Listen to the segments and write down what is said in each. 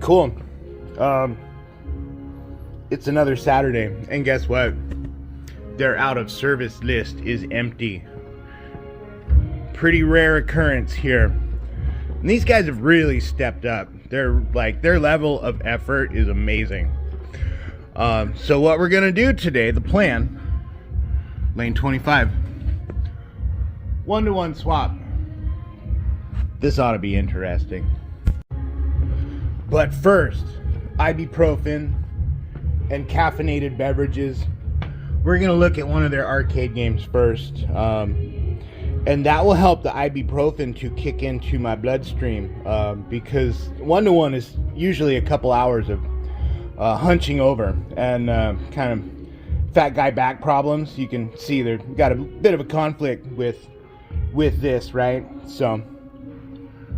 Cool. It's another Saturday, and guess what? Their out of service list is empty. Pretty rare occurrence here. And these guys have really stepped up. Their level of effort is amazing. So what we're gonna do today, the plan, lane 25, 1-to-1 swap. This ought to be interesting. But first, ibuprofen and caffeinated beverages. We're gonna look at one of their arcade games first, and that will help the ibuprofen to kick into my bloodstream, because 1-to-1 is usually a couple hours of hunching over and kind of fat guy back problems. You can see they've got a bit of a conflict with this, right? So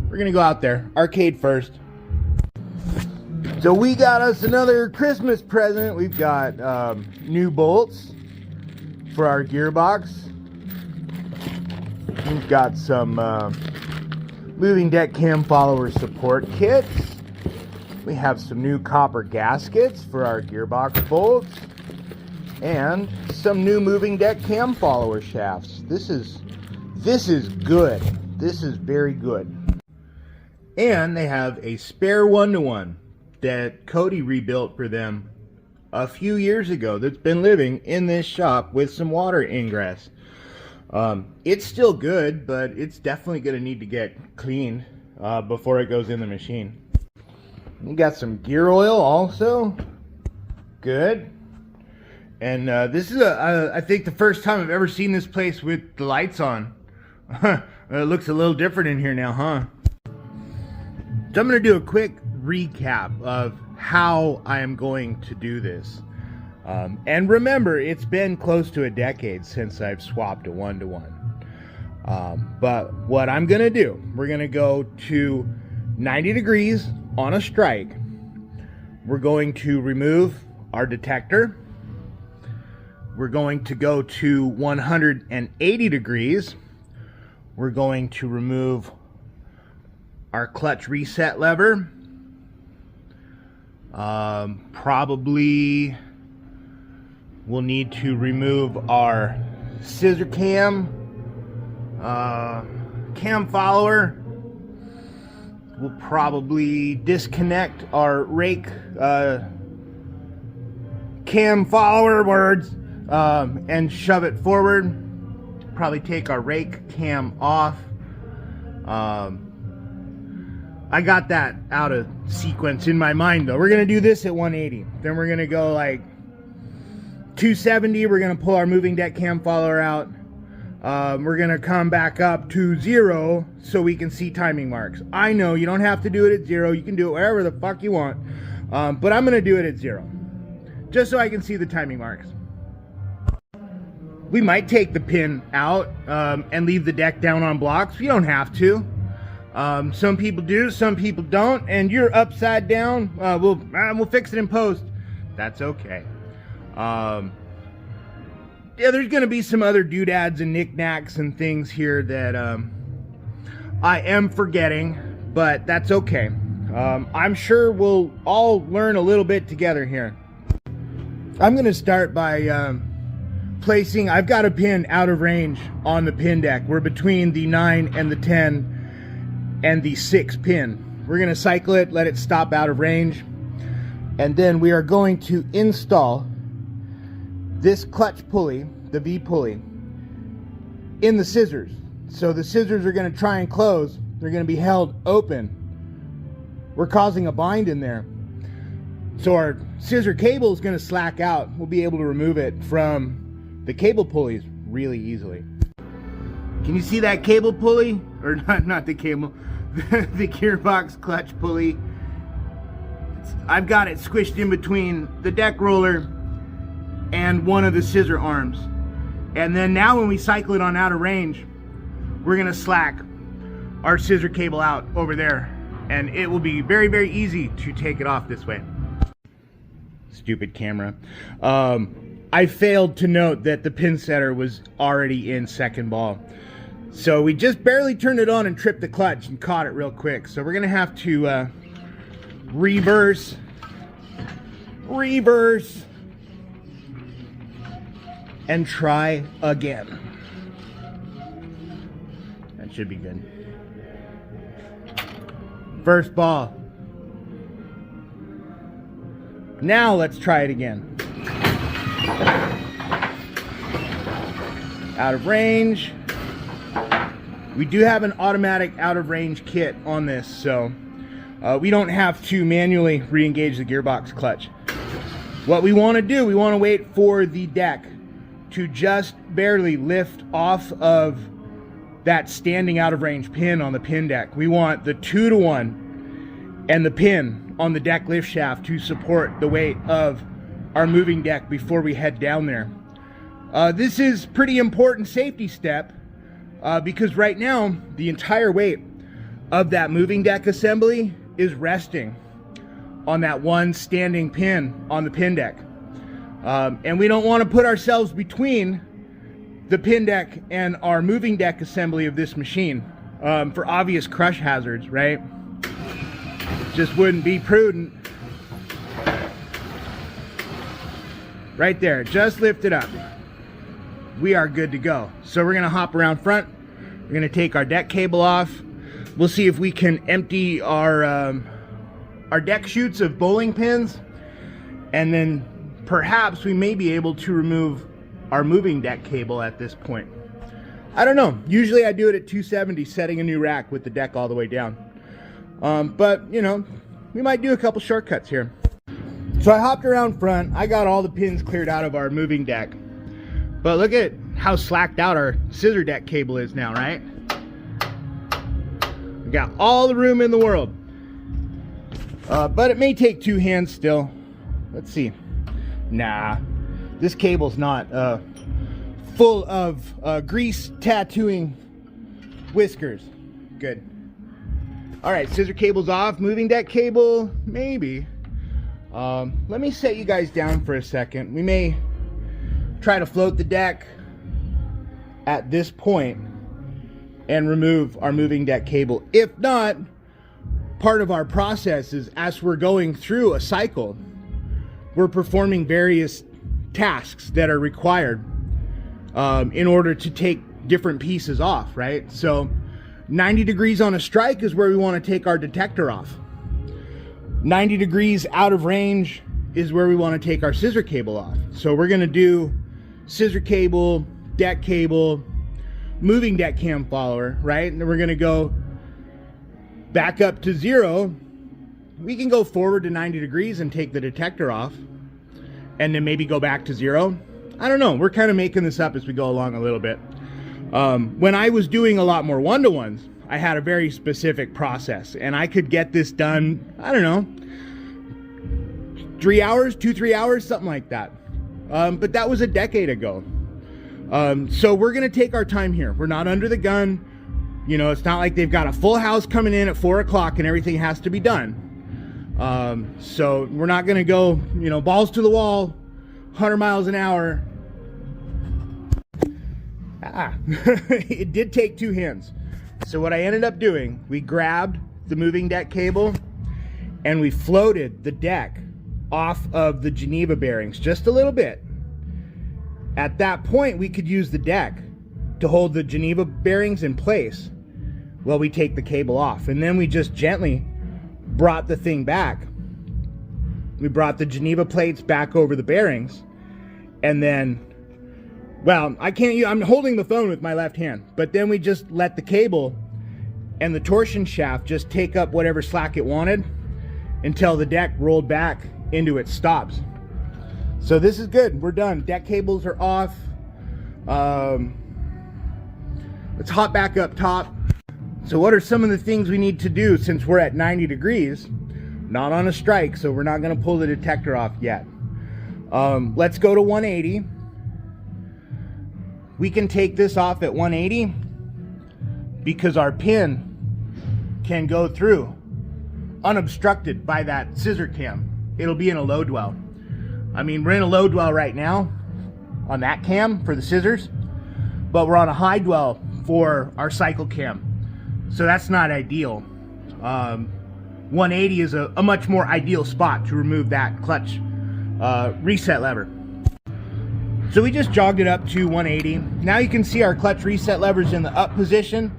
we're gonna go out there, arcade first. So we got us another Christmas present. We've got new bolts for our gearbox. We've got some moving deck cam follower support kits. We have some new copper gaskets for our gearbox bolts, and some new moving deck cam follower shafts. This is good. This is very good. And they have a spare 1-to-1 that Cody rebuilt for them a few years ago that's been living in this shop with some water ingress. It's still good, but it's definitely going to need to get cleaned before it goes in the machine. We got some gear oil also. Good. And this is, I think, the first time I've ever seen this place with the lights on. It looks a little different in here now, huh? So I'm going to do a quick recap of how I am going to do this. And remember, it's been close to a decade since I've swapped a 1-to-1. But what I'm going to do, we're going to go to 90 degrees on a strike. We're going to remove our detector. We're going to go to 180 degrees. We're going to remove our clutch reset lever. Probably we'll need to remove our scissor cam, cam follower. We'll probably disconnect our rake cam follower and shove it forward. Probably take our rake cam off. I got that out of sequence in my mind though. We're gonna do this at 180. Then we're gonna go like 270. We're gonna pull our moving deck cam follower out. We're gonna come back up to 0 so we can see timing marks. I know you don't have to do it at 0. You can do it wherever the fuck you want. But I'm gonna do it at 0. Just so I can see the timing marks. We might take the pin out and leave the deck down on blocks. You don't have to. Some people do, some people don't, and you're upside down. We'll fix it in post. That's okay. Yeah, there's gonna be some other doodads and knickknacks and things here that I am forgetting, but that's okay. I'm sure we'll all learn a little bit together here. I'm gonna start by placing, I've got a pin out of range on the pin deck. We're between the 9 and the 10 and the 6 pin. We're going to cycle it, let it stop out of range, and then we are going to install this clutch pulley, the V pulley, in the scissors. So the scissors are going to try and close. They're going to be held open. We're causing a bind in there. So our scissor cable is going to slack out. We'll be able to remove it from the cable pulleys really easily. Can you see that cable pulley? Or not the cable, the gearbox clutch pulley. I've got it squished in between the deck roller and one of the scissor arms. And then now when we cycle it on out of range, we're gonna slack our scissor cable out over there, and it will be very, very easy to take it off this way. Stupid camera. I failed to note that the Pinsetter was already in second ball. So we just barely turned it on and tripped the clutch and caught it real quick. So we're gonna have to reverse, reverse, and try again. That should be good. First ball. Now let's try it again. Out of range. We do have an automatic out of range kit on this, so we don't have to manually re-engage the gearbox clutch. What we want to do, we want to wait for the deck to just barely lift off of that standing out of range pin on the pin deck. We want the 2-to-1 and the pin on the deck lift shaft to support the weight of our moving deck before we head down there. This is pretty important safety step because right now the entire weight of that moving deck assembly is resting on that one standing pin on the pin deck. And we don't want to put ourselves between the pin deck and our moving deck assembly of this machine for obvious crush hazards, right? Just wouldn't be prudent. Right there, just lift it up. We are good to go. So we're gonna hop around front. We're gonna take our deck cable off. We'll see if we can empty our deck chutes of bowling pins, and then perhaps we may be able to remove our moving deck cable at this point. I don't know. Usually I do it at 270, setting a new rack with the deck all the way down. But, you know, we might do a couple shortcuts here. So I hopped around front. I got all the pins cleared out of our moving deck. But look at how slacked out our scissor deck cable is now, right? We got all the room in the world. But it may take two hands still. Let's see. Nah, this cable's not full of grease tattooing whiskers. Good. All right, scissor cable's off. Moving deck cable, maybe. Let me set you guys down for a second. We may try to float the deck at this point and remove our moving deck cable. If not, part of our process is as we're going through a cycle, we're performing various tasks that are required in order to take different pieces off, right? So 90 degrees on a strike is where we want to take our detector off. 90 degrees out of range is where we want to take our scissor cable off. So we're going to do scissor cable, deck cable, moving deck cam follower, right? And then we're going to go back up to 0. We can go forward to 90 degrees and take the detector off, and then maybe go back to 0. I don't know. We're kind of making this up as we go along a little bit. When I was doing a lot more one-to-ones, I had a very specific process, and I could get this done, I don't know, 3 hours, 2-3 hours, something like that. But that was a decade ago. So we're going to take our time here. We're not under the gun. You know, it's not like they've got a full house coming in at 4 o'clock and everything has to be done. So we're not going to go, you know, balls to the wall, 100 miles an hour. It did take two hands. So what I ended up doing, we grabbed the moving deck cable and we floated the deck off of the Geneva bearings just a little bit. At that point, we could use the deck to hold the Geneva bearings in place while we take the cable off. And then we just gently brought the thing back. We brought the Geneva plates back over the bearings, and then, well, I'm holding the phone with my left hand, but then we just let the cable and the torsion shaft just take up whatever slack it wanted until the deck rolled back into its stops. So this is good. We're done. Deck cables are off. Let's hop back up top. So what are some of the things we need to do since we're at 90 degrees? Not on a strike, so we're not going to pull the detector off yet. Let's go to 180. We can take this off at 180 because our pin can go through unobstructed by that scissor cam. It'll be in a low dwell. I mean, we're in a low dwell right now on that cam for the scissors, but we're on a high dwell for our cycle cam. So that's not ideal. 180 is a much more ideal spot to remove that clutch reset lever. So we just jogged it up to 180. Now you can see our clutch reset lever's in the up position.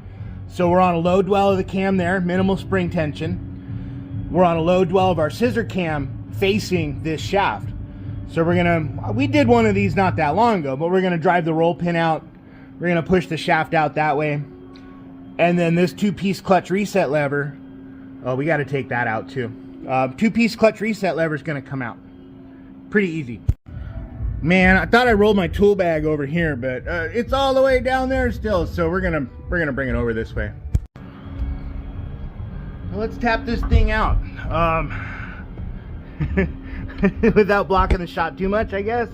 So we're on a low dwell of the cam there, minimal spring tension. We're on a low dwell of our scissor cam facing this shaft. So we did one of these not that long ago, but we're gonna drive the roll pin out. We're gonna push the shaft out that way. And then this 2-piece clutch reset lever, oh, we gotta take that out too. 2-piece clutch reset lever is gonna come out. Pretty easy. Man, I thought I rolled my tool bag over here, but it's all the way down there still, so we're gonna bring it over this way. Let's tap this thing out. Without blocking the shot too much, I guess.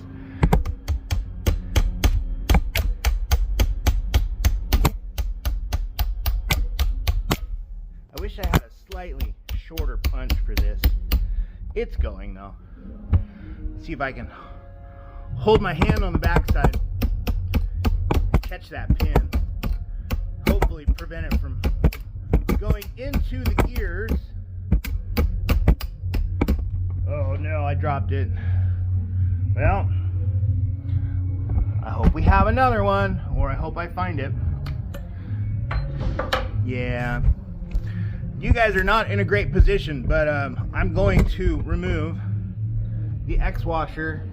I wish I had a slightly shorter punch for this. It's going though. Let's see if I can hold my hand on the backside, catch that pin, hopefully prevent it from going into the gears. Oh no, I dropped it. Well, I hope we have another one, or I hope I find it. Yeah, you guys are not in a great position, but I'm going to remove the X-washer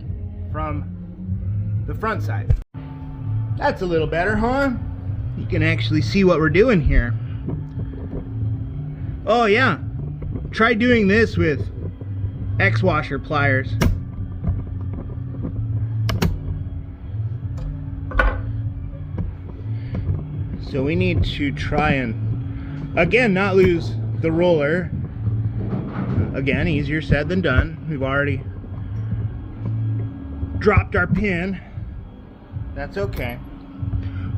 from the front side. That's a little better, huh? You can actually see what we're doing here. Oh yeah, try doing this with X-washer pliers. So we need to try and, again, not lose the roller. Again, easier said than done. We've already dropped our pin. That's okay.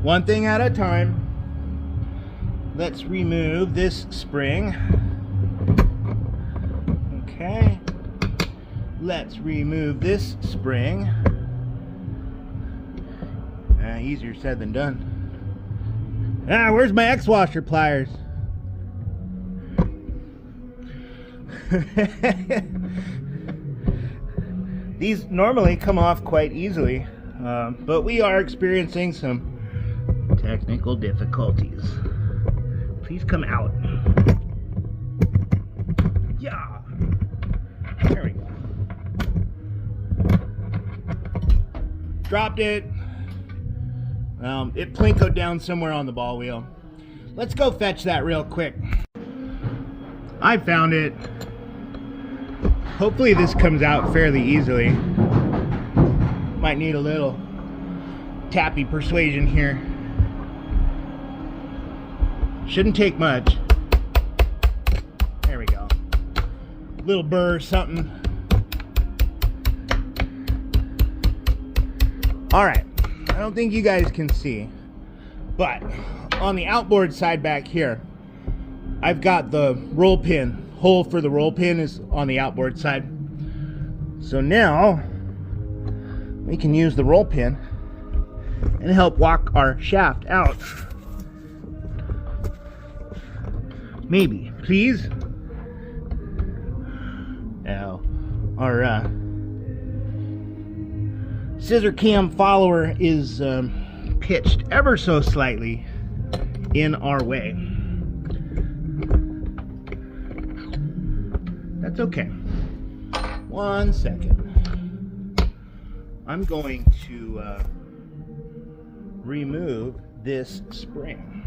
One thing at a time. Let's remove this spring. Okay. Let's remove this spring. Easier said than done. Where's my X-washer pliers? These normally come off quite easily, but we are experiencing some technical difficulties. Please come out. Yeah. There we go. Dropped it. It plinkoed down somewhere on the ball wheel. Let's go fetch that real quick. I found it. Hopefully this comes out fairly easily. Might need a little tappy persuasion here. Shouldn't take much. There we go. Little burr, something. Alright, I don't think you guys can see, but on the outboard side back here, I've got the roll pin. Hole for the roll pin is on the outboard side. So now we can use the roll pin and help walk our shaft out. Maybe, please. Now, our scissor cam follower is pitched ever so slightly in our way. That's okay. 1 second. I'm going to remove this spring.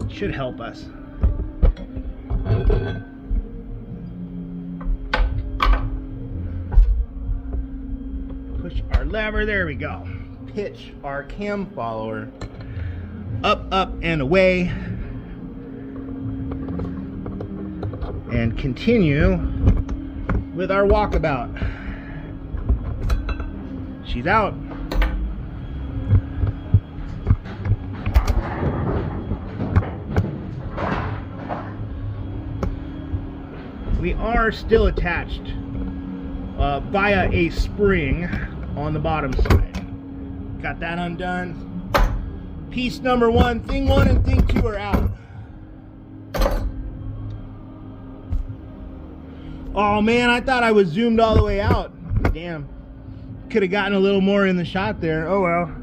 It should help us. Push our lever, there we go. Pitch our cam follower up, up, and away. And continue with our walkabout. She's out. We are still attached via a spring on the bottom side. Got that undone. Piece number one, thing one and thing two are out. Oh man, I thought I was zoomed all the way out. Damn. Could have gotten a little more in the shot there. Oh well.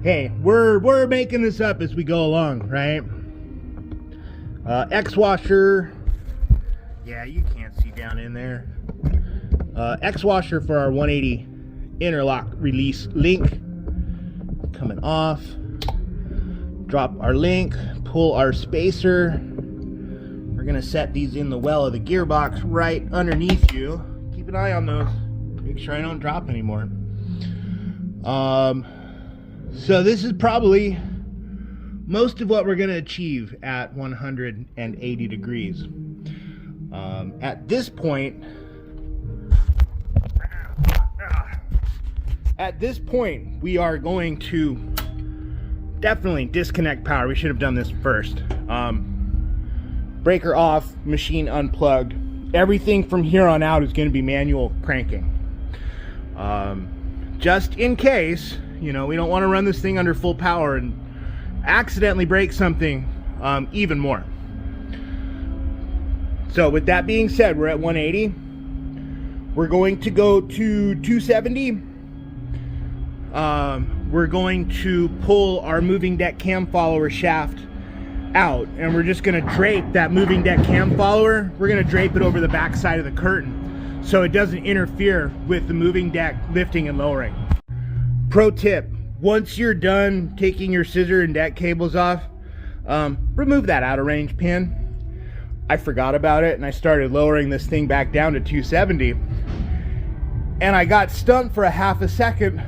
Hey, we're making this up as we go along, right? X washer. Yeah, you can't see down in there. X washer for our 180 interlock release link. Coming off. Drop our link. Pull our spacer. We're gonna set these in the well of the gearbox right underneath you. Keep an eye on those. Make sure I don't drop anymore. So this is probably most of what we're gonna achieve at 180 degrees. At this point, we are going to definitely disconnect power. We should have done this first. Breaker off, machine unplugged. Everything from here on out is going to be manual cranking. Just in case, you know, we don't want to run this thing under full power and accidentally break something even more. So with that being said, we're at 180. We're going to go to 270. We're going to pull our moving deck cam follower shaft out, and we're just going to drape that moving deck cam follower. We're going to drape it over the back side of the curtain so it doesn't interfere with the moving deck lifting and lowering. Pro tip, once you're done taking your scissor and deck cables off, remove that out of range pin. I forgot about it and I started lowering this thing back down to 270, and I got stunned for a half a second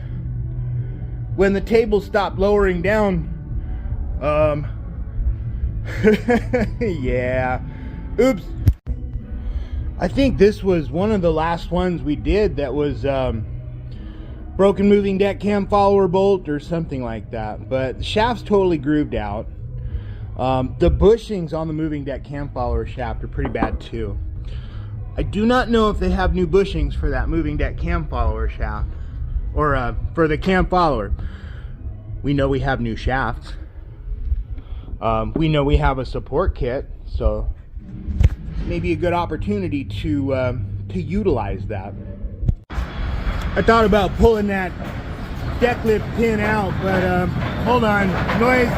when the table stopped lowering down. Yeah, oops. I think this was one of the last ones we did that was broken moving deck cam follower bolt or something like that, but the shaft's totally grooved out. The bushings on the moving deck cam follower shaft are pretty bad too. I do not know if they have new bushings for that moving deck cam follower shaft, or for the cam follower. We know we have new shafts. We know we have a support kit, so maybe a good opportunity to utilize that. I thought about pulling that deck lift pin out, but hold on, noise.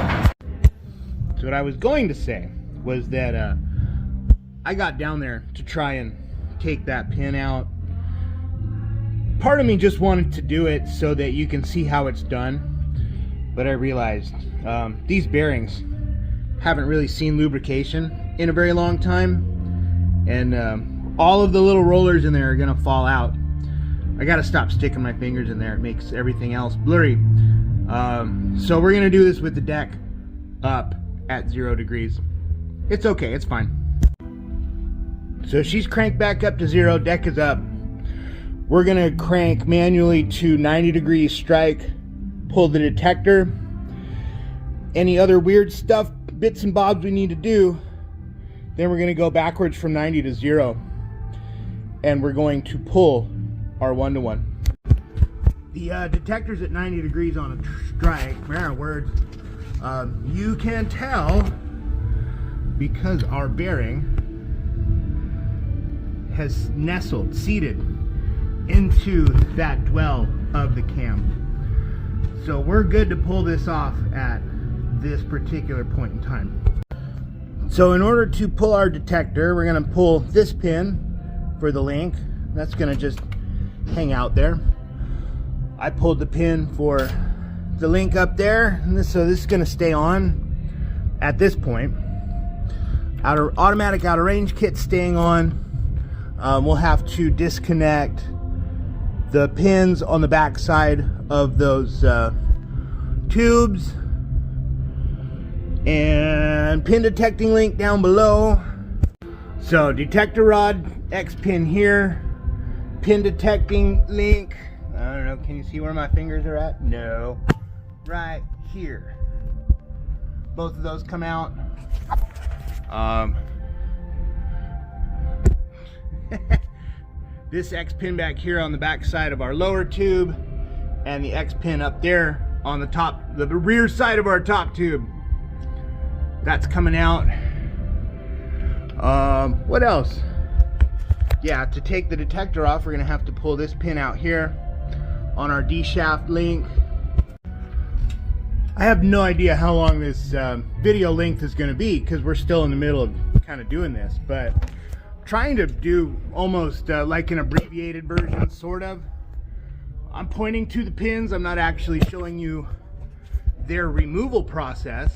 So what I was going to say was that I got down there to try and take that pin out. Part of me just wanted to do it so that you can see how it's done, but I realized these bearings haven't really seen lubrication in a very long time, and all of the little rollers in there are gonna fall out. I gotta stop sticking my fingers in there. It makes everything else blurry. So we're gonna do this with the deck up at 0 degrees. It's okay, it's fine. So she's cranked back up to 0, deck is up. We're gonna crank manually to 90 degrees strike, pull the detector, any other weird stuff, bits and bobs we need to do. Then we're gonna go backwards from 90 to 0, and we're going to pull our 1-to-1. The detector's at 90 degrees on a strike. Rare words. You can tell because our bearing has nestled, seated into that dwell of the cam. So we're good to pull this off at this particular point in time. So in order to pull our detector, we're going to pull this pin for the link. That's going to just hang out there. I pulled the pin for the link up there, and so this is going to stay on at this point. Automatic out of range kit staying on. We'll have to disconnect the pins on the back side of those tubes, and pin detecting link down below. So detector rod, X pin here, pin detecting link. I don't know, can you see where my fingers are at? No. Right here. Both of those come out. This X pin back here on the back side of our lower tube, and the X pin up there on the top, the rear side of our top tube. That's coming out. What else? Yeah, to take the detector off, we're gonna have to pull this pin out here on our D-shaft link. I have no idea how long this video length is gonna be because we're still in the middle of kind of doing this, but trying to do almost like an abbreviated version, sort of. I'm pointing to the pins. I'm not actually showing you their removal process.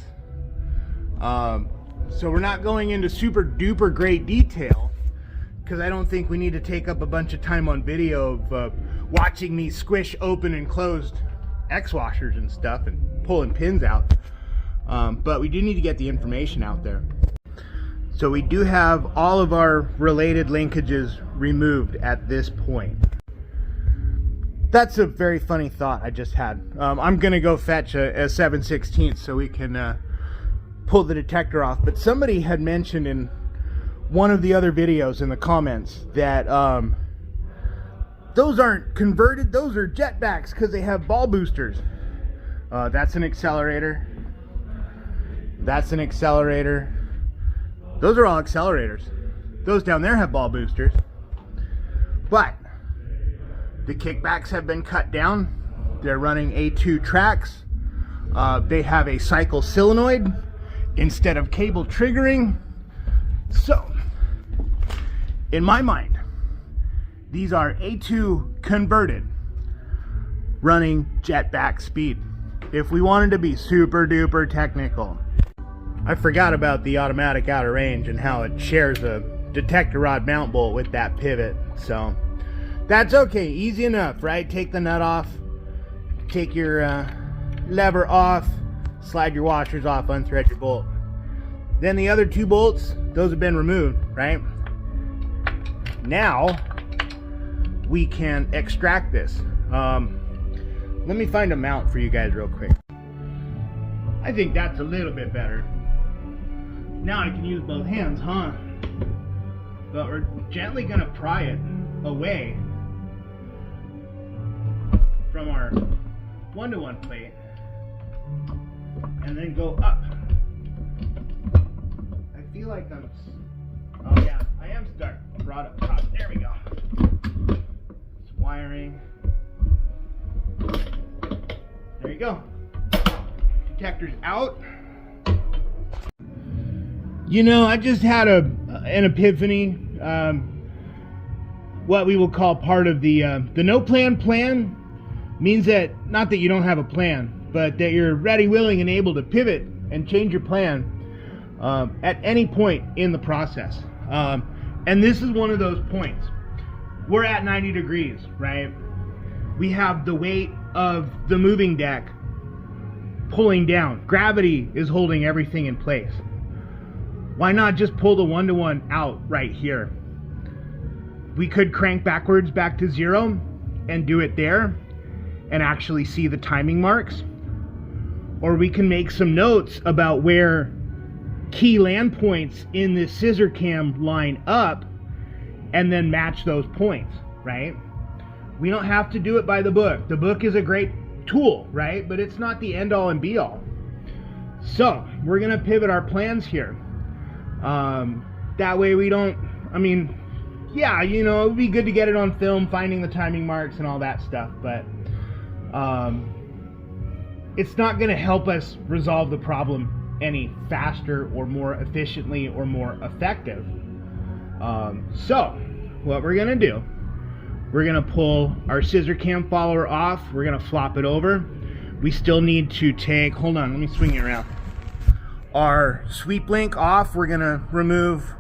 So we're not going into super duper great detail because I don't think we need to take up a bunch of time on video of watching me squish open and closed X washers and stuff and pulling pins out. But we do need to get the information out there. So we do have all of our related linkages removed at this point. That's a very funny thought I just had. I'm gonna go fetch a 7/16 so we can pull the detector off. But somebody had mentioned in one of the other videos in the comments that those aren't converted, those are jetbacks because they have ball boosters. That's an accelerator. That's an accelerator. Those are all accelerators. Those down there have ball boosters. But the kickbacks have been cut down. They're running A2 tracks. They have a cycle solenoid instead of cable triggering. So, in my mind, these are A2 converted, running jetback speed. If we wanted to be super duper technical. I forgot about the automatic outer range and how it shares a detector rod mount bolt with that pivot. So that's okay, easy enough, right? Take the nut off, take your lever off, slide your washers off, unthread your bolt. Then the other two bolts, those have been removed, right? Now we can extract this. Let me find a mount for you guys real quick. I think that's a little bit better. Now I can use both hands, huh? But we're gently gonna pry it away from our 1-to-1 plate and then go up. I feel like I'm, oh yeah, I am starting broad up top. There we go. It's wiring. There you go. Detector's out. You know, I just had an epiphany. What we will call part of the no plan means that, not that you don't have a plan, but that you're ready, willing, and able to pivot and change your plan at any point in the process. And this is one of those points. We're at 90 degrees, right? We have the weight of the moving deck pulling down. Gravity is holding everything in place. Why not just pull the 1-to-1 out right here? We could crank backwards back to 0 and do it there and actually see the timing marks. Or we can make some notes about where key land points in this scissor cam line up and then match those points, right? We don't have to do it by the book. The book is a great tool, right? But it's not the end all and be all. So we're gonna pivot our plans here. That way we don't, I mean, yeah, you know, it would be good to get it on film, finding the timing marks and all that stuff, but it's not going to help us resolve the problem any faster or more efficiently or more effective. So what we're going to do, we're going to pull our scissor cam follower off. We're going to flop it over. We still need to take, hold on, let me swing it around. Our sweep link off. We're going to remove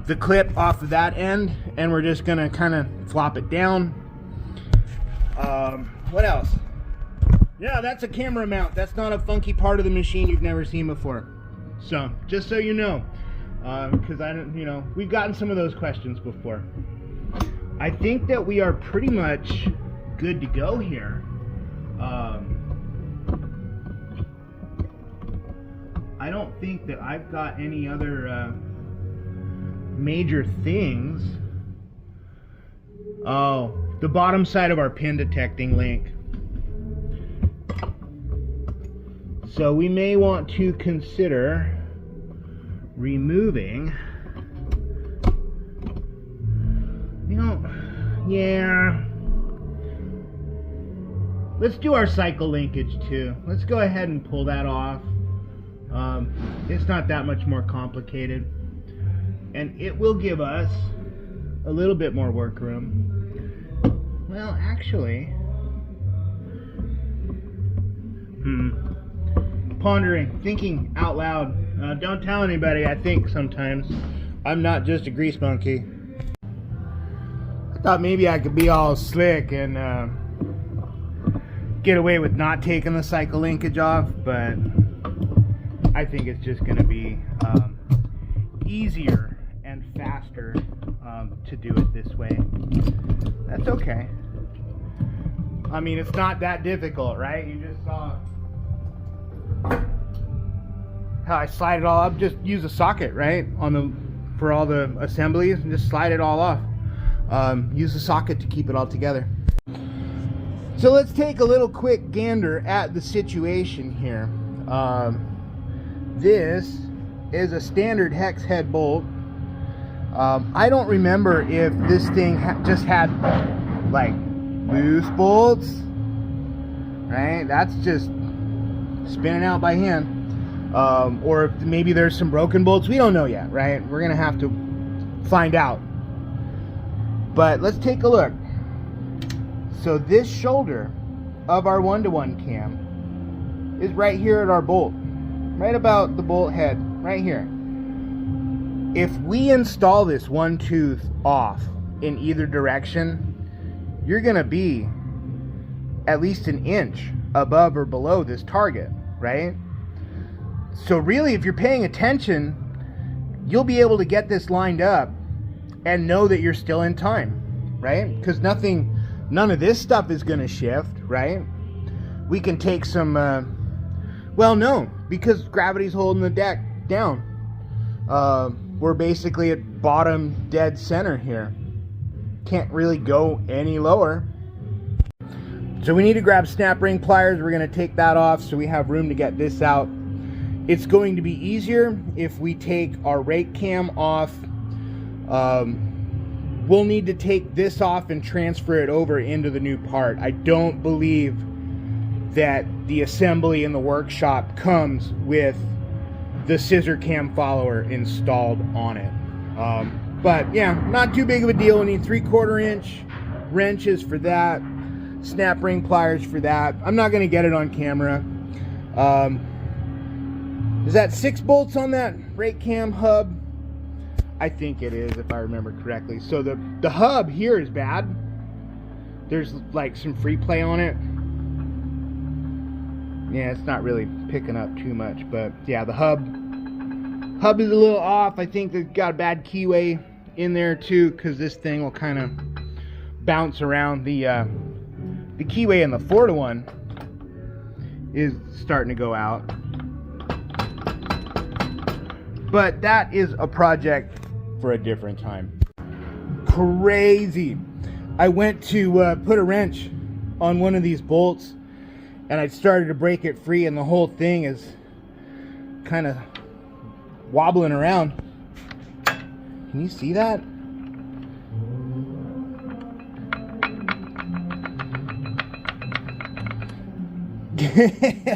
the clip off of that end, and we're just going to kind of flop it down. What else? Yeah, that's a camera mount. That's not a funky part of the machine you've never seen before. So, just so you know, because I don't, you know, we've gotten some of those questions before. I think that we are pretty much good to go here. I don't think that I've got any other major things. Oh, the bottom side of our pin detecting link. So we may want to consider removing You know, yeah. Let's do our cycle linkage too. Let's go ahead and pull that off. It's not that much more complicated. And it will give us a little bit more work room. Well, actually, pondering, thinking out loud. Don't tell anybody. I think sometimes. I'm not just a grease monkey. I thought maybe I could be all slick and get away with not taking the cycle linkage off, but I think it's just going to be easier and faster to do it this way. That's okay. I mean, it's not that difficult, right? You just saw how I slide it all up. Just use a socket, right, for all the assemblies, and just slide it all off. Use the socket to keep it all together. So let's take a little quick gander at the situation here. This is a standard hex head bolt. I don't remember if this thing just had like loose bolts, right? That's just spinning out by hand. Or if maybe there's some broken bolts. We don't know yet, right? We're gonna have to find out. But let's take a look. So this shoulder of our 1-to-1 cam is right here at our bolt, right about the bolt head, right here. If we install this one tooth off in either direction, you're gonna be at least an inch above or below this target, right? So really, if you're paying attention, you'll be able to get this lined up and know that you're still in time, right? Because none of this stuff is going to shift, right? We can take some, well, no, because gravity's holding the deck down. We're basically at bottom dead center here. Can't really go any lower. So we need to grab snap ring pliers. We're going to take that off so we have room to get this out. It's going to be easier if we take our rake cam off. We'll need to take this off and transfer it over into the new part. I don't believe that the assembly in the workshop comes with the scissor cam follower installed on it. But yeah, not too big of a deal. We need 3/4 inch wrenches for that, snap ring pliers for that. I'm not going to get it on camera. Is that 6 bolts on that rake cam hub? I think it is, if I remember correctly. So the hub here is bad. There's like some free play on it. Yeah, it's not really picking up too much, but yeah, the hub is a little off. I think they've got a bad keyway in there too, because this thing will kind of bounce around. The keyway in the 4-to-1 is starting to go out. But that is a project for a different time. Crazy. I went to put a wrench on one of these bolts and I started to break it free, and the whole thing is kind of wobbling around. Can you see that?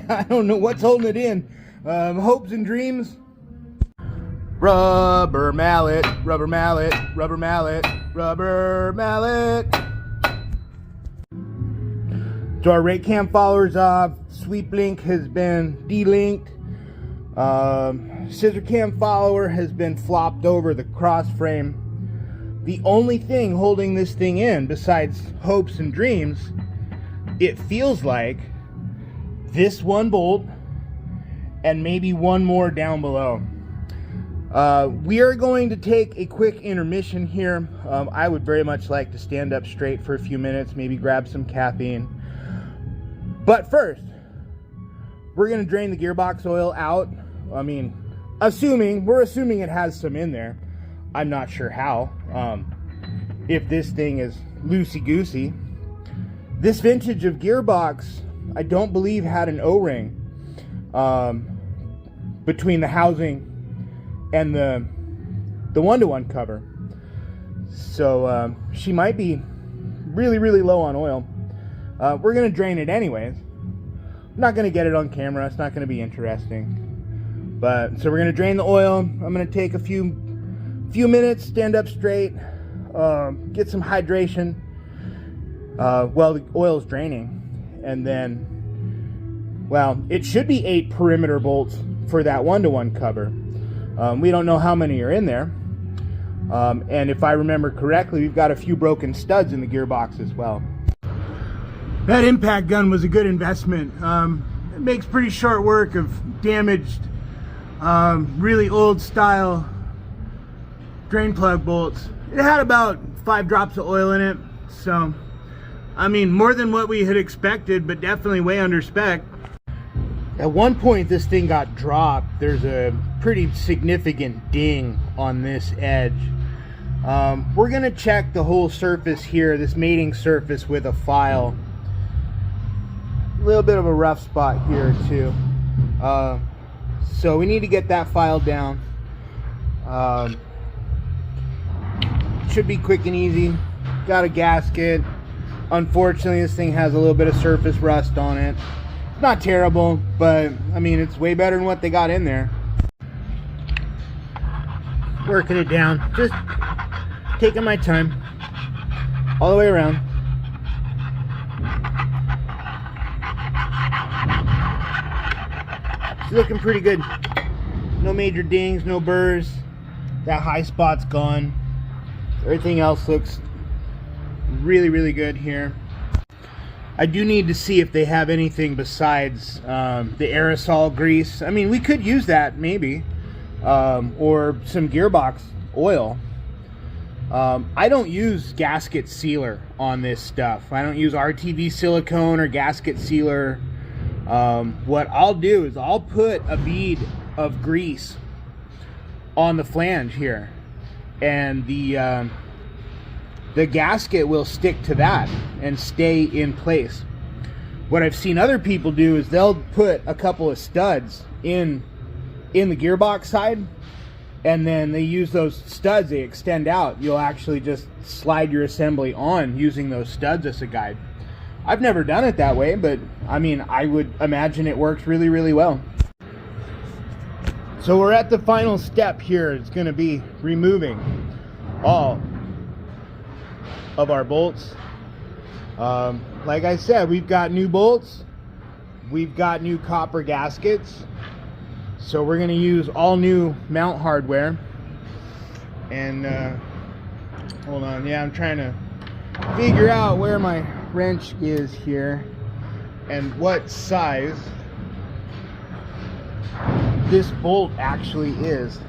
I don't know what's holding it in. Hopes and dreams. Rubber mallet, rubber mallet, rubber mallet, rubber mallet. So our rake cam follower's off. Sweep link has been delinked. Scissor cam follower has been flopped over the cross frame. The only thing holding this thing in, besides hopes and dreams, it feels like this one bolt and maybe one more down below. We are going to take a quick intermission here. I would very much like to stand up straight for a few minutes, maybe grab some caffeine. But first, we're going to drain the gearbox oil out. I mean, we're assuming it has some in there. I'm not sure how. If this thing is loosey-goosey. This vintage of gearbox, I don't believe had an O-ring between the housing and the 1-to-1 cover. So she might be really low on oil. We're gonna drain it anyways. I'm not gonna get it on camera, it's not gonna be interesting. But so we're gonna drain the oil. I'm gonna take a few minutes, stand up straight, get some hydration while the oil is draining, and then, well, it should be 8 perimeter bolts for that 1-to-1 cover. We don't know how many are in there, and if I remember correctly, we've got a few broken studs in the gearbox as well. That impact gun was a good investment. It makes pretty short work of damaged, really old style drain plug bolts. It had about 5 drops of oil in it, so I mean more than what we had expected, but definitely way under spec. At one point this thing got dropped. There's a pretty significant ding on this edge. We're gonna check the whole surface here, this mating surface, with a file. A little bit of a rough spot here too, so we need to get that file down. Should be quick and easy. Got a gasket. Unfortunately, this thing has a little bit of surface rust on it. Not terrible, but I mean, it's way better than what they got in there. Working it down, just taking my time all the way around. It's looking pretty good. No major dings, no burrs. That high spot's gone. Everything else looks really good here. I do need to see if they have anything besides the aerosol grease. I mean, we could use that maybe, or some gearbox oil. I don't use gasket sealer on this stuff. I don't use RTV silicone or gasket sealer. What I'll do is I'll put a bead of grease on the flange here, and the gasket will stick to that and stay in place. What I've seen other people do is they'll put a couple of studs in the gearbox side, and then they use those studs, they extend out. You'll actually just slide your assembly on using those studs as a guide. I've never done it that way, but I mean, I would imagine it works really well. So we're at the final step here. It's going to be removing all of our bolts. Like I said, we've got new bolts, we've got new copper gaskets, so we're going to use all new mount hardware. And hold on, yeah, I'm trying to figure out where my wrench is here and what size this bolt actually is.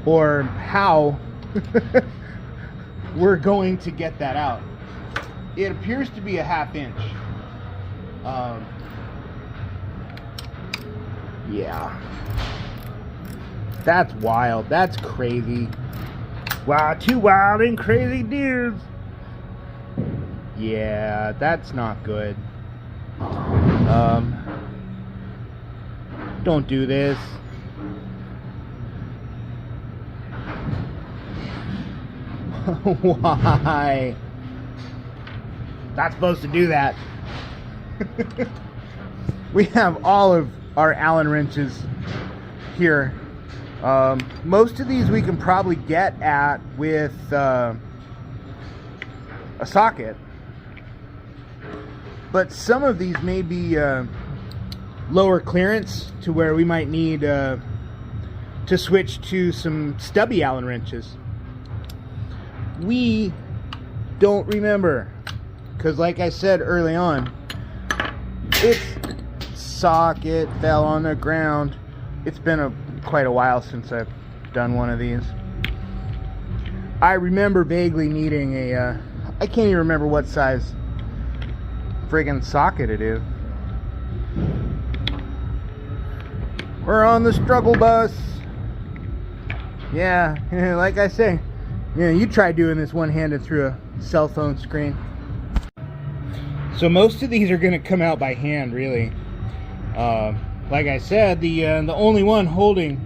Or how we're going to get that out. It appears to be a 1/2 inch. Yeah. That's wild. That's crazy. Wow, 2 wild and crazy dudes. Yeah, that's not good. Don't do this. Why? Not supposed to do that. We have all of our Allen wrenches here. Most of these we can probably get at with a socket, but some of these may be lower clearance to where we might need to switch to some stubby Allen wrenches. We don't remember, because like I said early on, its socket fell on the ground. It's been quite a while since I've done one of these. I remember vaguely needing a I can't even remember what size friggin' socket it is. We're on the struggle bus. Yeah, like I say, you try doing this one-handed through a cell phone screen. So most of these are going to come out by hand, really. Like I said, the only one holding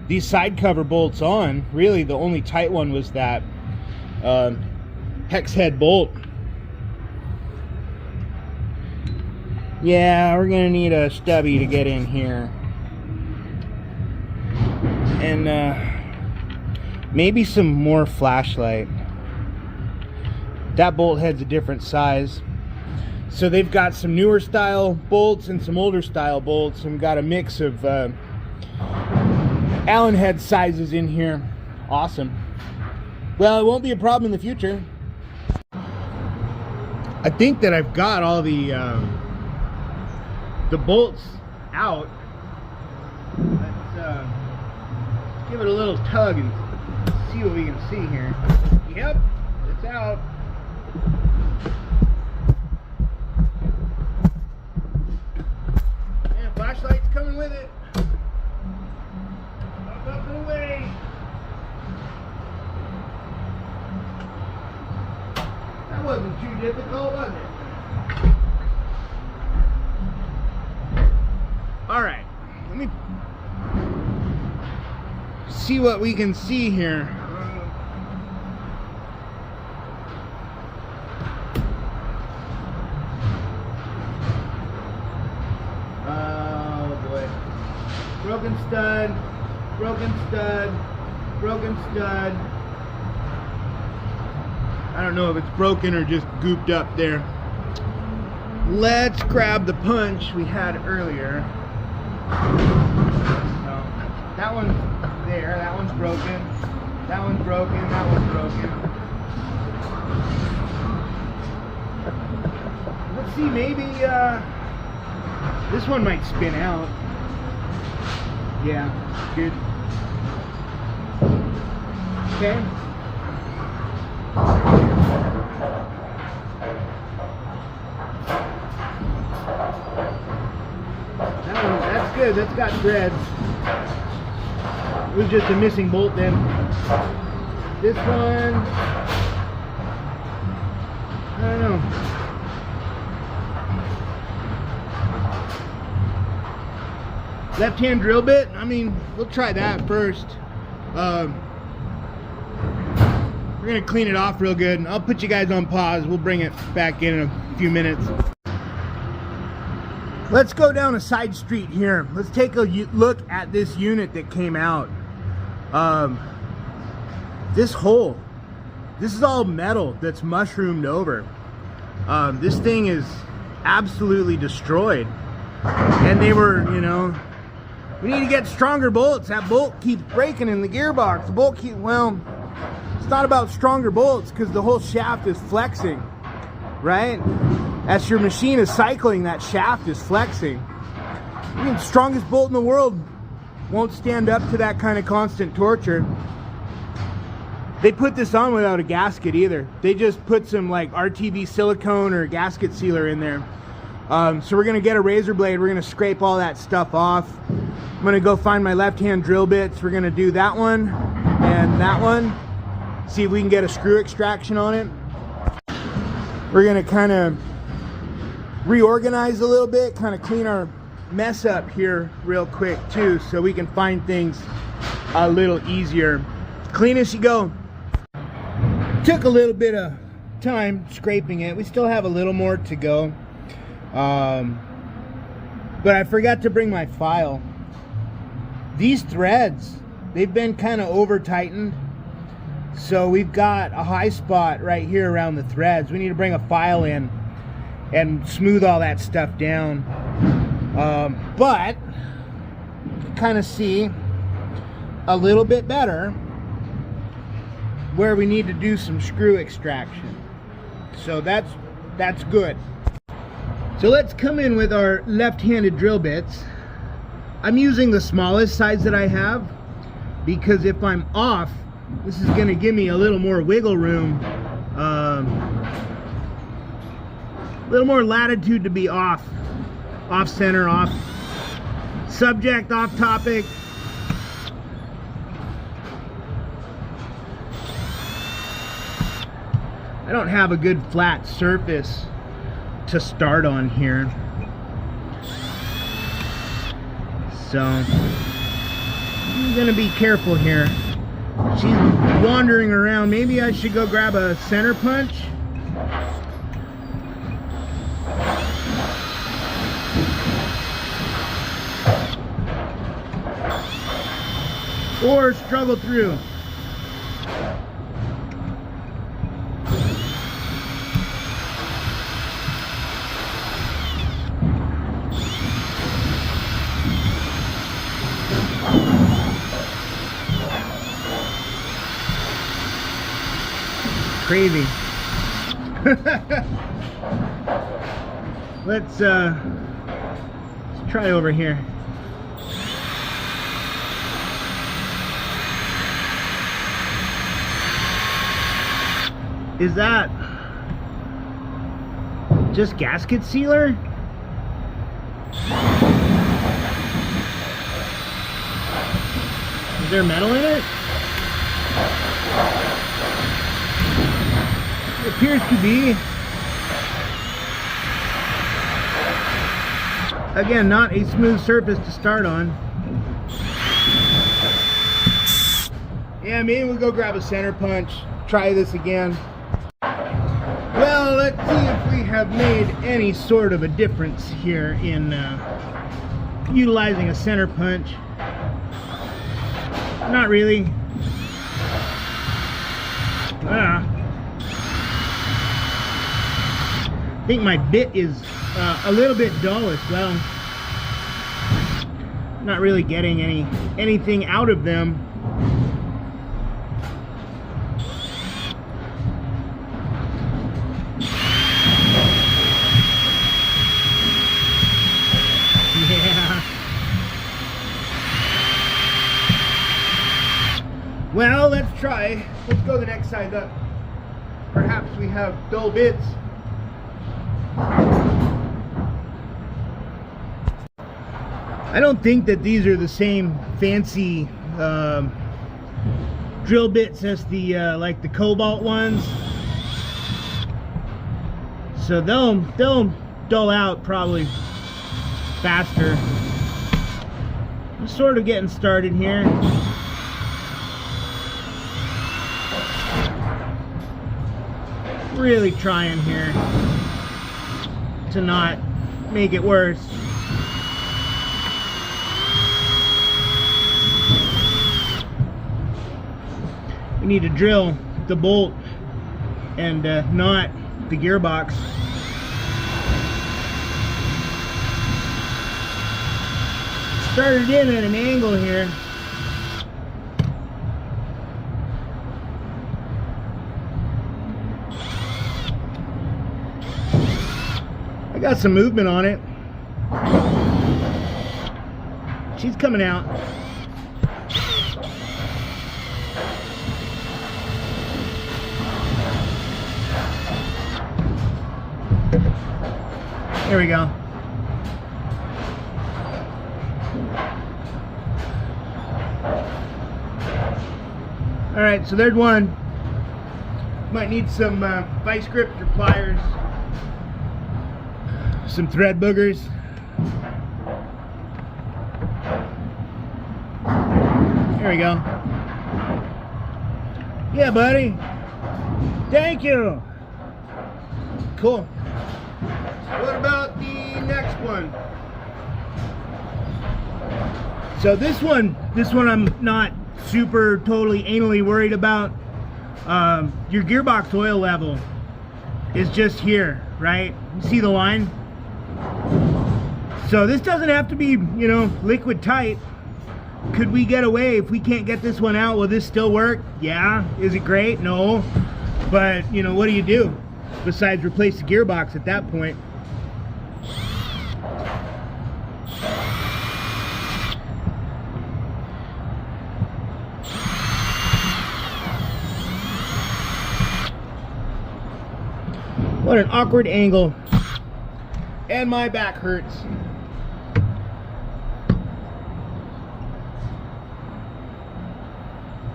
these side cover bolts on. Really, the only tight one was that hex head bolt. Yeah, we're gonna need a stubby to get in here, and maybe some more flashlight. That bolt head's a different size, so they've got some newer style bolts and some older style bolts, and got a mix of Allen head sizes in here. Awesome. Well, it won't be a problem in the future. I think that I've got all the bolts out. Let's give it a little tug and see what we can see here. Yep, it's out. And flashlight's coming with it. Up and away. That wasn't too difficult, was it? Alright, let me see what we can see here. Oh boy. Broken stud, broken stud, broken stud. I don't know if it's broken or just gooped up there. Let's grab the punch we had earlier. So, that one's there, that one's broken, that one's broken, that one's broken. Let's see, maybe this one might spin out. Yeah, good. Okay. That's good, that's got threads. It was just a missing bolt then. This one, I don't know. Left hand drill bit, I mean, we'll try that first. We're gonna clean it off real good, and I'll put you guys on pause. We'll bring it back in a few minutes. Let's go down a side street here. Let's take a look at this unit that came out. This hole, this is all metal that's mushroomed over. This thing is absolutely destroyed. And they were, you know, we need to get stronger bolts. That bolt keeps breaking in the gearbox. The bolt keeps, well, it's not about stronger bolts because the whole shaft is flexing, right? As your machine is cycling, that shaft is flexing. I mean, the strongest bolt in the world won't stand up to that kind of constant torture. They put this on without a gasket either. They just put some like RTV silicone or gasket sealer in there. So we're gonna get a razor blade. We're gonna scrape all that stuff off. I'm gonna go find my left-hand drill bits. We're gonna do that one and that one. See if we can get a screw extraction on it. We're gonna kind of reorganize a little bit, kind of clean our mess up here real quick too, so we can find things a little easier. Clean as you go. Took a little bit of time scraping it. We still have a little more to go. But I forgot to bring my file. These threads, they've been kind of over tightened. So we've got a high spot right here around the threads. We need to bring a file in and smooth all that stuff down. But kind of see a little bit better where we need to do some screw extraction. So that's good. So let's come in with our left-handed drill bits. I'm using the smallest size that I have because if I'm off, this is going to give me a little more wiggle room, a little more latitude to be off center, off subject, off topic. I don't have a good flat surface to start on here. So I'm gonna be careful here. She's wandering around. Maybe I should go grab a center punch. Or struggle through. Crazy. Let's try over here. Is that just gasket sealer? Is there metal in it? It appears to be. Again, not a smooth surface to start on. Yeah, maybe we'll go grab a center punch, try this again. Well, let's see if we have made any sort of a difference here in utilizing a center punch. Not really. I think my bit is a little bit dull as well. Not really getting anything out of them. Yeah. Well, let's try. Let's go the next side up. Perhaps we have dull bits. I don't think that these are the same fancy drill bits as the like the cobalt ones. So they'll dull out probably faster. I'm sort of getting started here. Really trying here to not make it worse. We need to drill the bolt and not the gearbox. Started in at an angle here. I got some movement on it. She's coming out. There we go. All right, so there's one. Might need some vice grips or pliers, some thread boogers. There we go. Yeah, buddy. Thank you. Cool. What about the next one? So this one I'm not super totally anally worried about. Your gearbox oil level is just here, right? You see the line? So this doesn't have to be, you know, liquid tight. Could we get away if we can't get this one out? Will this still work? Yeah. Is it great? No. But, you know, what do you do besides replace the gearbox at that point? What an awkward angle. And my back hurts.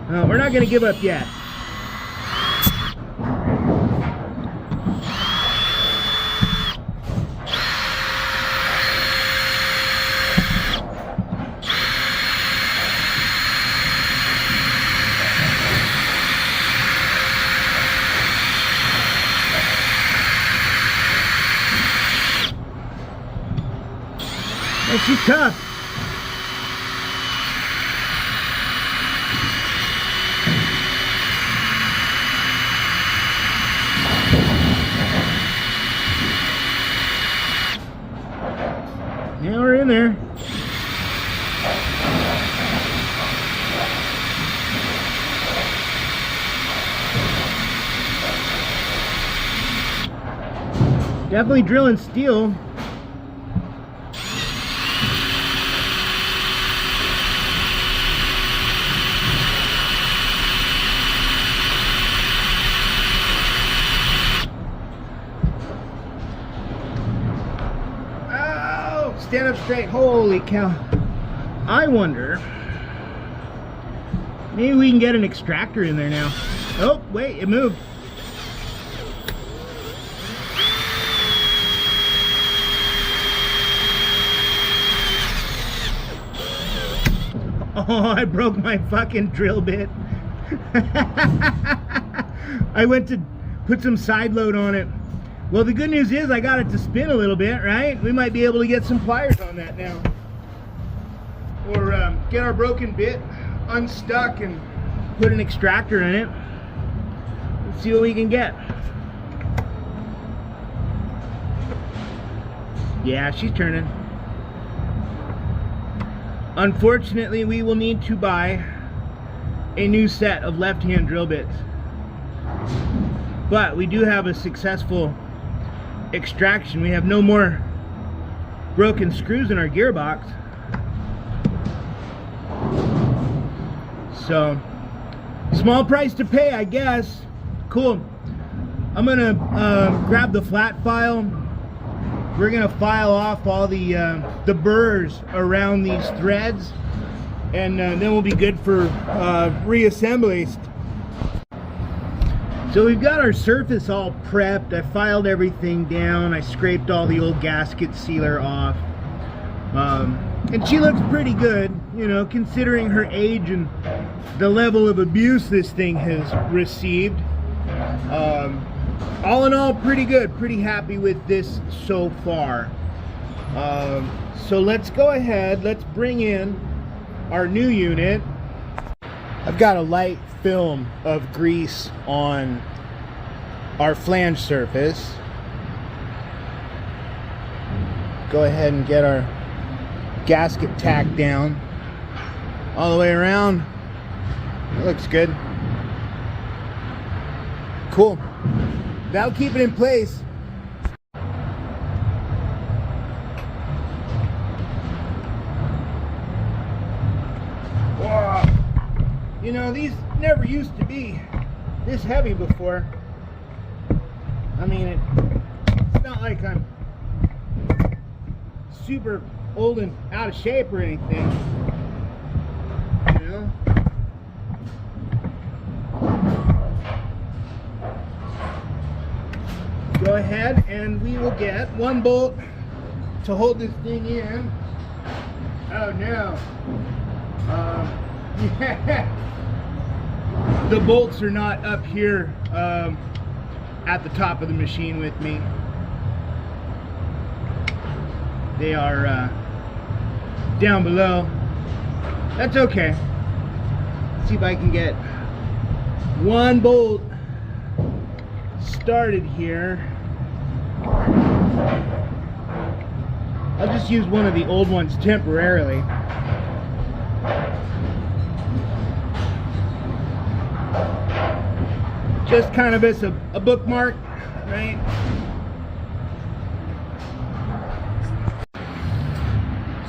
We're not going to give up yet. And she's tough. Now we're in there. Definitely drilling steel. Oh, stand up straight. Holy cow. I wonder, maybe we can get an extractor in there now. Oh, wait, it moved. Oh, I broke my fucking drill bit. I went to put some side load on it. Well, the good news is I got it to spin a little bit, right? We might be able to get some pliers on that now. Or get our broken bit unstuck and put an extractor in it. Let's see what we can get. Yeah, she's turning. Unfortunately, we will need to buy a new set of left-hand drill bits. But we do have a successful extraction. We have no more broken screws in our gearbox. So, small price to pay, I guess. Cool. I'm gonna grab the flat file. We're gonna file off all the burrs around these threads, and then we'll be good for reassembly. So we've got our surface all prepped. I filed everything down. I scraped all the old gasket sealer off, and she looks pretty good, you know, considering her age and the level of abuse this thing has received. All in all, pretty good. Pretty happy with this so far. So let's go ahead. Let's bring in our new unit. I've got a light film of grease on our flange surface. Go ahead and get our gasket tacked down all the way around. It looks good. Cool. That'll keep it in place. Whoa. You know, these never used to be this heavy before. I mean, it's not like I'm super old and out of shape or anything. You know? Go ahead and we will get one bolt to hold this thing in. Oh no. Yeah. The bolts are not up here at the top of the machine with me. They are down below. That's okay. Let's see if I can get one bolt started here. I'll just use one of the old ones temporarily. Just kind of as a bookmark, right?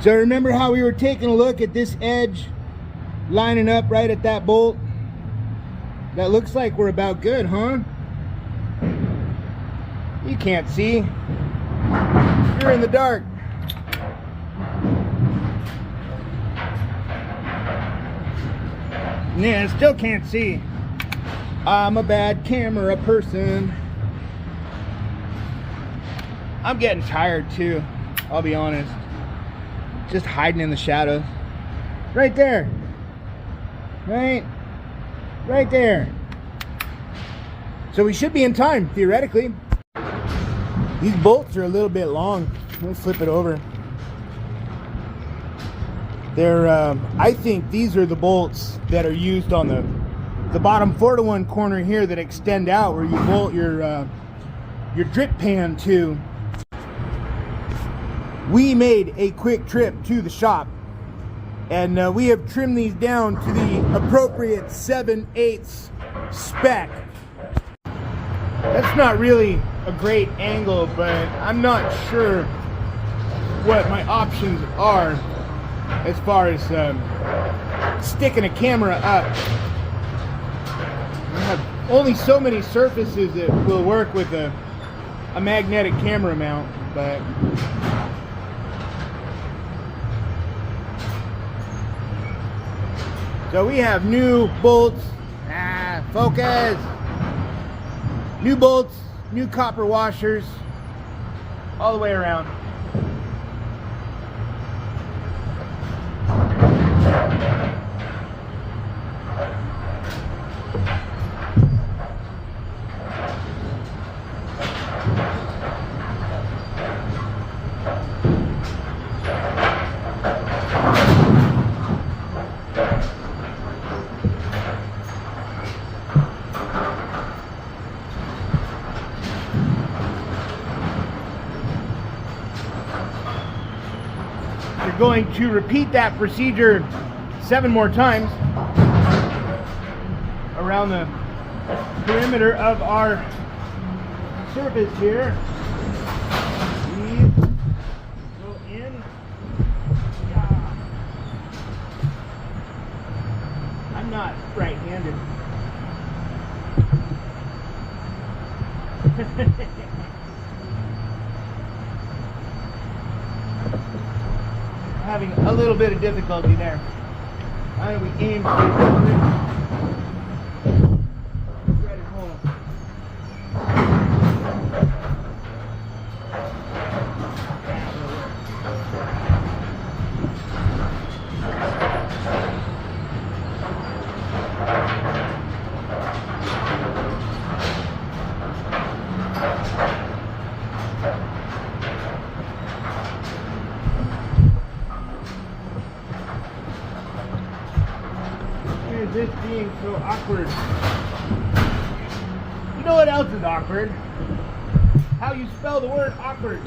So remember how we were taking a look at this edge lining up right at that bolt? That looks like we're about good, huh? You can't see. You're in the dark. Yeah, I still can't see. I'm a bad camera person. I'm getting tired too, I'll be honest. Just hiding in the shadows. Right there. Right there. So we should be in time, theoretically. These bolts are a little bit long. Let me flip it over. I think these are the bolts that are used on the bottom 4-to-1 corner here that extend out, where you bolt your drip pan to. We made a quick trip to the shop, and we have trimmed these down to the appropriate 7/8 spec. That's not really a great angle, but I'm not sure what my options are as far as sticking a camera up. I have only so many surfaces that will work with a magnetic camera mount, but so we have new bolts, focus, new bolts, new copper washers, all the way around. You're going to repeat that procedure 7 more times around the perimeter of our surface here. We go in. I'm not right-handed. Having a little bit of difficulty there. How do we aim for it? Right at home. This being so awkward. You know what else is awkward? How you spell the word awkward.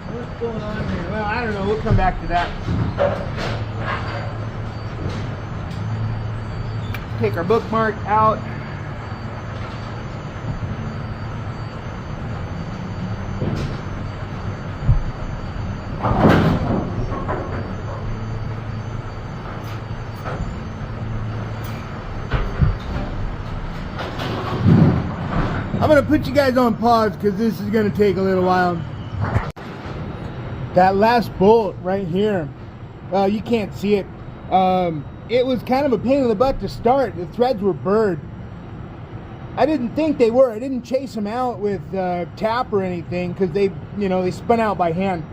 What's going on here? Well, I don't know. We'll come back to that. Take our bookmark out. I'm going to put you guys on pause because this is going to take a little while. That last bolt right here, you can't see it. It was kind of a pain in the butt to start. The threads were burred. I didn't think they were. I didn't chase them out with tap or anything because they spun out by hand.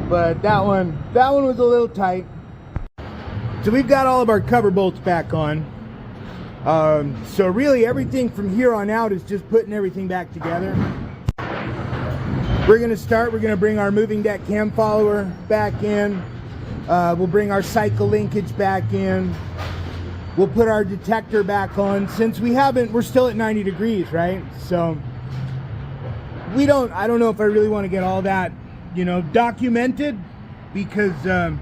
But that one was a little tight. So we've got all of our cover bolts back on. So really everything from here on out is just putting everything back together. We're going to bring our moving deck cam follower back in. We'll bring our cycle linkage back in. We'll put our detector back on. Since we're still at 90 degrees, right? So I don't know if I really want to get all that, documented, because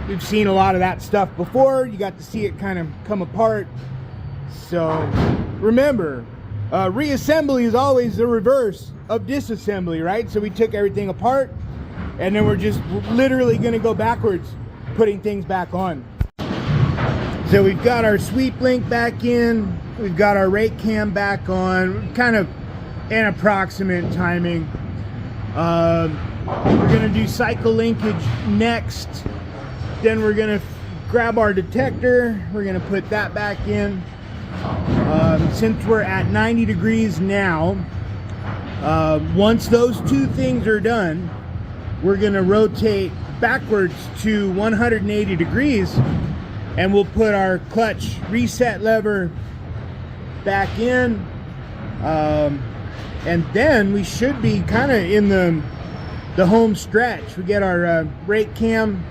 we've seen a lot of that stuff before. You got to see it kind of come apart. So remember, reassembly is always the reverse of disassembly, right? So we took everything apart, and then we're just literally going to go backwards, putting things back on. So we've got our sweep link back in. We've got our rake cam back on. Kind of an approximate timing. We're going to do cycle linkage next. Then we're going to grab our detector. We're going to put that back in. Since we're at 90 degrees now, once those two things are done, we're going to rotate backwards to 180 degrees, and we'll put our clutch reset lever back in. And then we should be kind of in the home stretch. We get our brake cam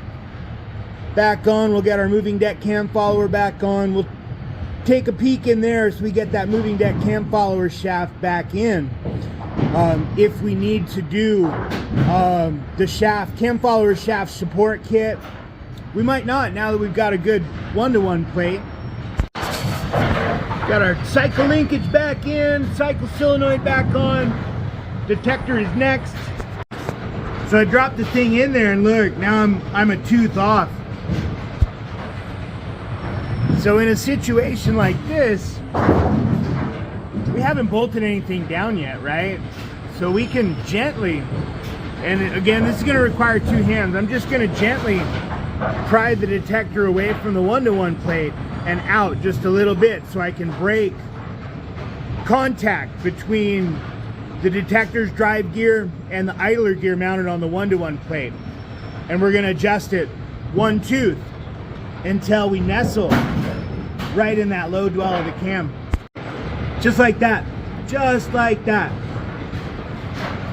back on. We'll get our moving deck cam follower back on. We'll take a peek in there so we get that moving deck cam follower shaft back in. If we need to do the cam follower shaft support kit, we might not, now that we've got a good one-to-one plate. Got our cycle linkage back in, cycle solenoid back on, detector is next. So I dropped the thing in there and look, now I'm a tooth off. So in a situation like this, we haven't bolted anything down yet, right? So we can gently, and again, this is going to require two hands. I'm just going to gently pry the detector away from the one-to-one plate and out just a little bit so I can break contact between the detector's drive gear and the idler gear mounted on the one-to-one plate. And we're going to adjust it one tooth until we nestle right in that low dwell of the cam. Just like that. Just like that.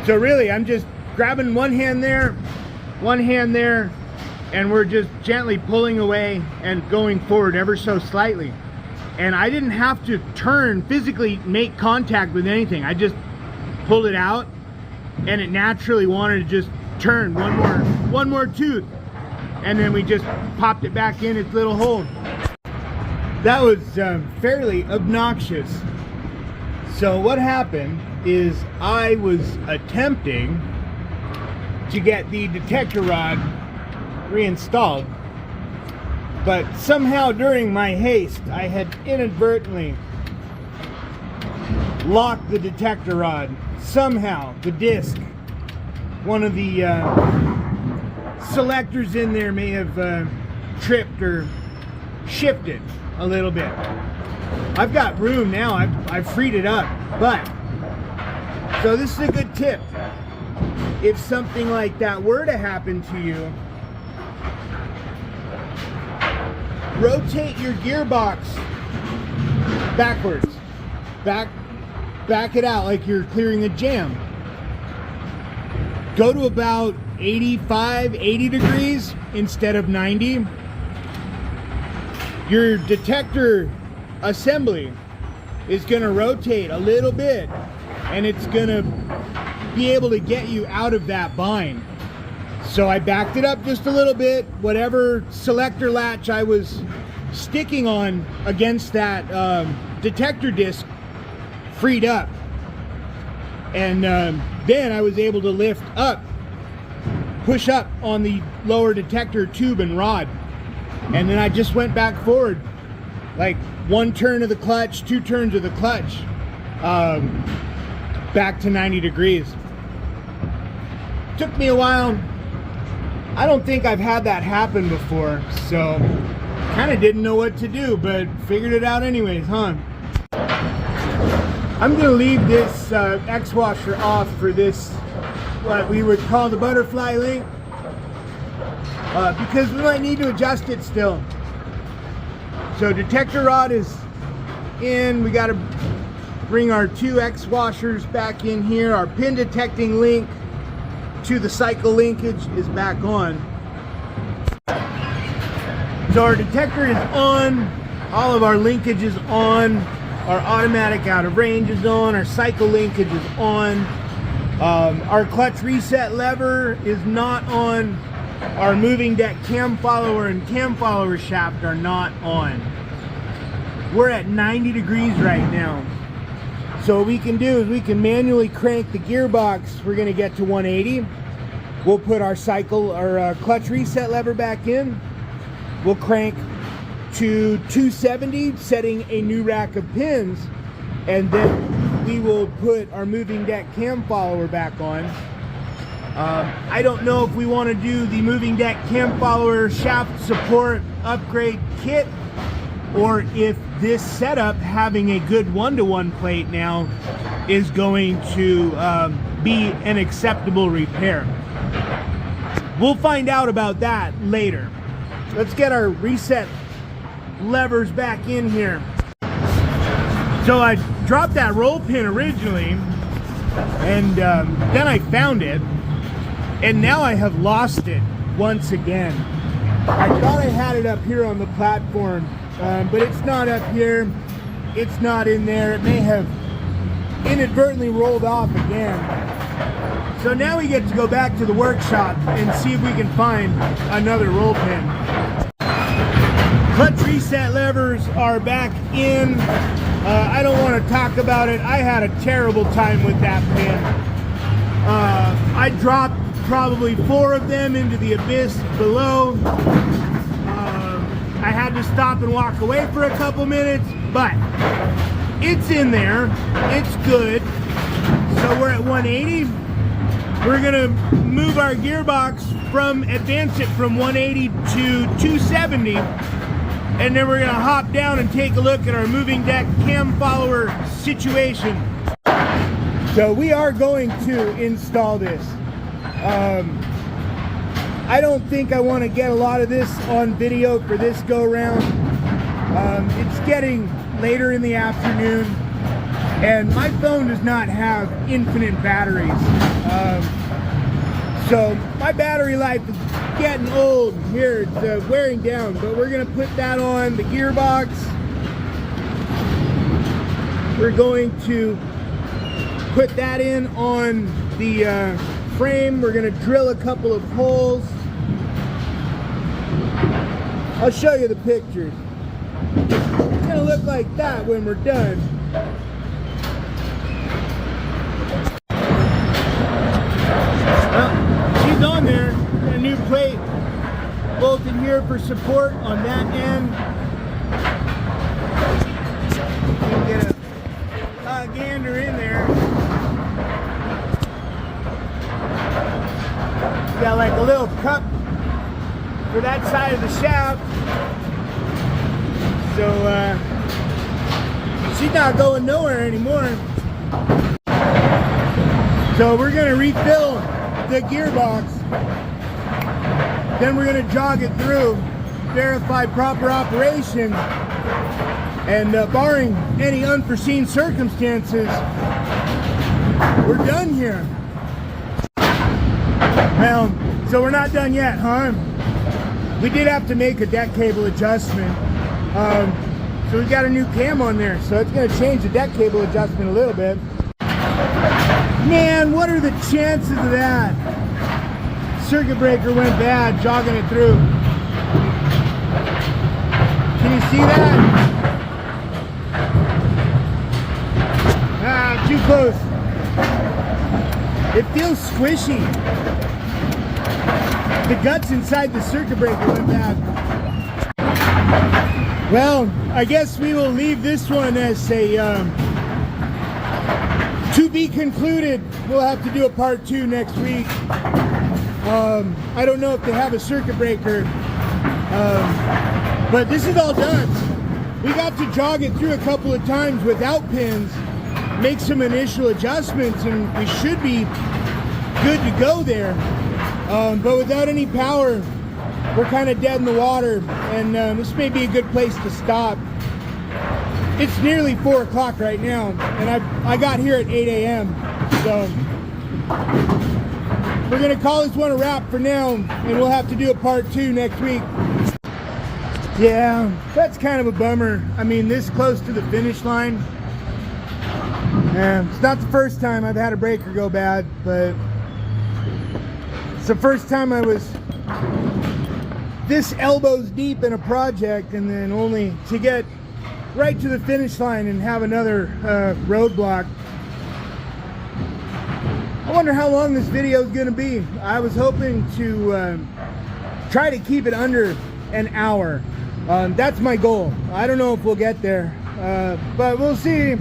So really, I'm just grabbing one hand there, and we're just gently pulling away and going forward ever so slightly. And I didn't have to physically make contact with anything. I just pulled it out, and it naturally wanted to just turn one more tooth. And then we just popped it back in its little hole. That was fairly obnoxious. So what happened is I was attempting to get the detector rod reinstalled, but somehow during my haste I had inadvertently locked the detector rod. Somehow the disc, one of the selectors in there may have tripped or shifted a little bit. I've got room now, I've freed it up, but so this is a good tip. If something like that were to happen to you, rotate your gearbox backwards. Back it out like you're clearing a jam. Go to about 85, 80 degrees instead of 90. Your detector assembly is going to rotate a little bit, and it's going to be able to get you out of that bind. So I backed it up just a little bit. Whatever selector latch I was sticking on against that detector disc freed up, and then I was able to lift up, push up on the lower detector tube and rod, and then I just went back forward, like one turn of the clutch, two turns of the clutch, back to 90 degrees. Took me a while. I don't think I've had that happen before, so kind of didn't know what to do, but figured it out anyways, huh? I'm gonna leave this X washer off for this, what we would call the butterfly link, because we might need to adjust it still. So detector rod is in. We got to bring our two X washers back in here. Our pin detecting link to the cycle linkage is back on. So our detector is on, all of our linkage is on, our automatic out of range is on, our cycle linkage is on, our clutch reset lever is not on, our moving deck cam follower and cam follower shaft are not on. We're at 90 degrees right now. So what we can do is we can manually crank the gearbox. We're gonna get to 180. We'll put our clutch reset lever back in. We'll crank to 270, setting a new rack of pins, and then we will put our moving deck cam follower back on. I don't know if we want to do the moving deck cam follower shaft support upgrade kit, or if this setup, having a good one-to-one plate now, is going to be an acceptable repair. We'll find out about that later. Let's get our reset levers back in here. So I dropped that roll pin originally, and then I found it, and now I have lost it once again. I thought I had it up here on the platform, but it's not up here. It's not in there. It may have inadvertently rolled off again. So now we get to go back to the workshop and see if we can find another roll pin. Clutch reset levers are back in. I don't want to talk about it. I had a terrible time with that pin. I dropped probably 4 of them into the abyss below. I had to stop and walk away for a couple minutes, but it's in there. It's good. So we're at 180. We're gonna move our gearbox advance it from 180 to 270, and then we're gonna hop down and take a look at our moving deck cam follower situation. So we are going to install this. I don't think I want to get a lot of this on video for this go round. It's getting later in the afternoon, and my phone does not have infinite batteries. So my battery life is getting old here. It's wearing down, but we're going to put that on the gearbox. We're going to put that in on the frame. We're going to drill a couple of holes. I'll show you the pictures. It's going to look like that when we're done. Well, she's on there. Got a new plate bolted here for support on that end. You can get a gander in there. Got like a little cup for that side of the shaft. So she's not going nowhere anymore. So we're gonna refill the gearbox. Then we're gonna jog it through, verify proper operation, and barring any unforeseen circumstances, we're done here. Well, so we're not done yet, huh? We did have to make a deck cable adjustment. So we got a new cam on there, so it's going to change the deck cable adjustment a little bit. Man, what are the chances of that? Circuit breaker went bad, jogging it through. Can you see that? Ah, too close. It feels squishy. The guts inside the circuit breaker went bad. Well, I guess we will leave this one as a to be concluded. We'll have to do a part 2 next week. I don't know if they have a circuit breaker, but this is all done. We got to jog it through a couple of times without pins, make some initial adjustments, and we should be good to go there. But without any power, we're kind of dead in the water, and this may be a good place to stop. It's nearly 4 o'clock right now, and I got here at 8 a.m. So we're gonna call this one a wrap for now, and we'll have to do a part 2 next week. Yeah, that's kind of a bummer. I mean, this close to the finish line. It's not the first time I've had a breaker go bad, but it's the first time I was this elbows deep in a project, and then only to get right to the finish line and have another roadblock. I wonder how long this video is going to be. I was hoping to try to keep it under an hour. That's my goal. I don't know if we'll get there, but we'll see.